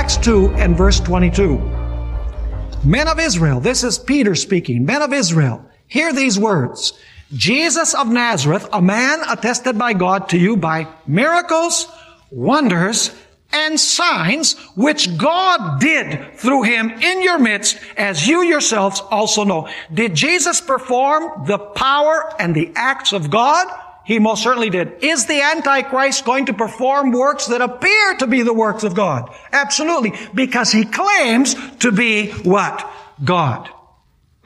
Acts 2 and verse 22. Men of Israel, this is Peter speaking, men of Israel, hear these words. Jesus of Nazareth, a man attested by God to you by miracles, wonders, and signs which God did through him in your midst, as you yourselves also know. Did Jesus perform the power and the acts of God? He most certainly did. Is the Antichrist going to perform works that appear to be the works of God? Absolutely, because he claims to be what? God.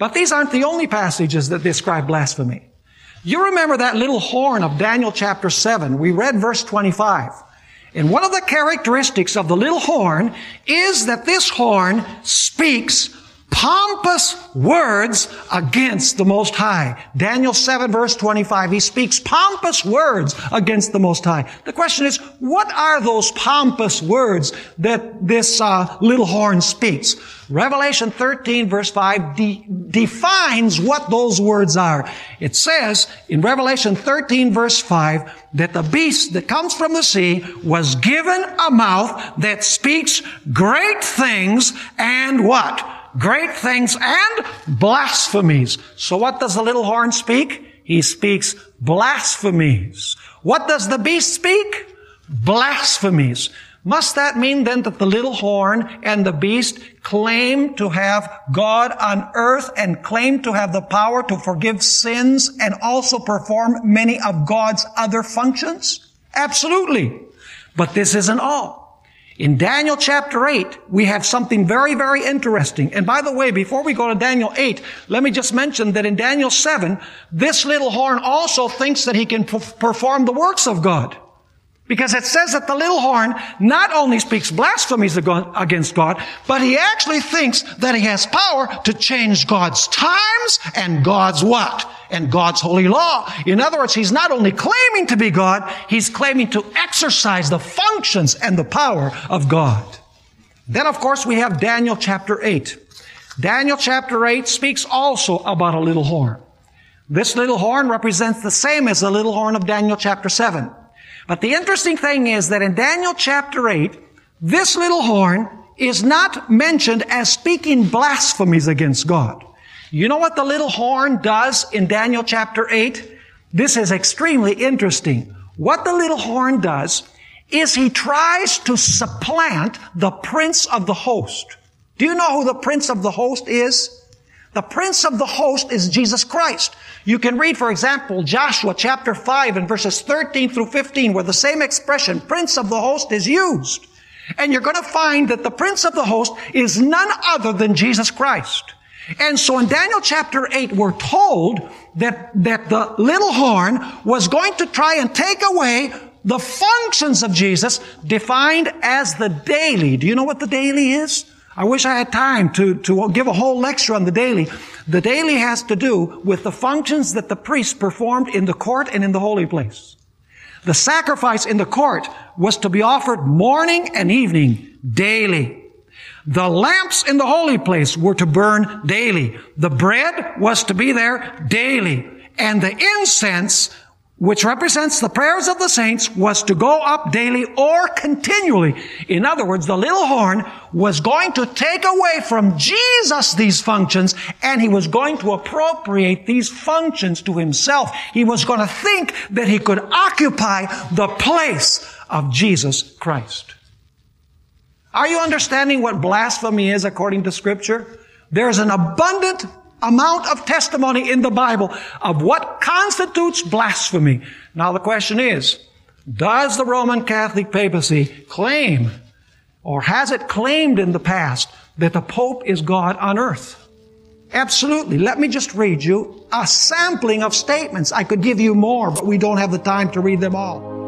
But these aren't the only passages that describe blasphemy. You remember that little horn of Daniel chapter 7. We read verse 25. And one of the characteristics of the little horn is that this horn speaks pompous words against the Most High. Daniel 7 verse 25, he speaks pompous words against the Most High. The question is, what are those pompous words that this little horn speaks? Revelation 13 verse 5 defines what those words are. It says in Revelation 13 verse 5 that the beast that comes from the sea was given a mouth that speaks great things and what? Great things and blasphemies. So what does the little horn speak? He speaks blasphemies. What does the beast speak? Blasphemies. Must that mean then that the little horn and the beast claim to have God on earth and claim to have the power to forgive sins and also perform many of God's other functions? Absolutely. But this isn't all. In Daniel chapter 8, we have something very, very interesting. And by the way, before we go to Daniel 8, let me just mention that in Daniel 7, this little horn also thinks that he can perform the works of God. Because it says that the little horn not only speaks blasphemies against God, but he actually thinks that he has power to change God's times and God's what? And God's holy law. In other words, he's not only claiming to be God, he's claiming to exercise the functions and the power of God. Then, of course, we have Daniel chapter 8. Daniel chapter 8 speaks also about a little horn. This little horn represents the same as the little horn of Daniel chapter 7. But the interesting thing is that in Daniel chapter 8, this little horn is not mentioned as speaking blasphemies against God. You know what the little horn does in Daniel chapter 8? This is extremely interesting. What the little horn does is he tries to supplant the prince of the host. Do you know who the prince of the host is? The prince of the host is Jesus Christ. You can read, for example, Joshua chapter 5 and verses 13 through 15, where the same expression, prince of the host, is used. And you're going to find that the prince of the host is none other than Jesus Christ. And so in Daniel chapter 8, we're told that the little horn was going to try and take away the functions of Jesus defined as the daily. Do you know what the daily is? I wish I had time to give a whole lecture on the daily. The daily has to do with the functions that the priest performed in the court and in the holy place. The sacrifice in the court was to be offered morning and evening, daily. The lamps in the holy place were to burn daily. The bread was to be there daily. And the incense, which represents the prayers of the saints, was to go up daily or continually. In other words, the little horn was going to take away from Jesus these functions, and he was going to appropriate these functions to himself. He was going to think that he could occupy the place of Jesus Christ. Are you understanding what blasphemy is according to Scripture? There's an abundant amount of testimony in the Bible of what constitutes blasphemy. Now the question is, does the Roman Catholic papacy claim, or has it claimed in the past, that the Pope is God on earth? Absolutely. Let me just read you a sampling of statements. I could give you more, but we don't have the time to read them all.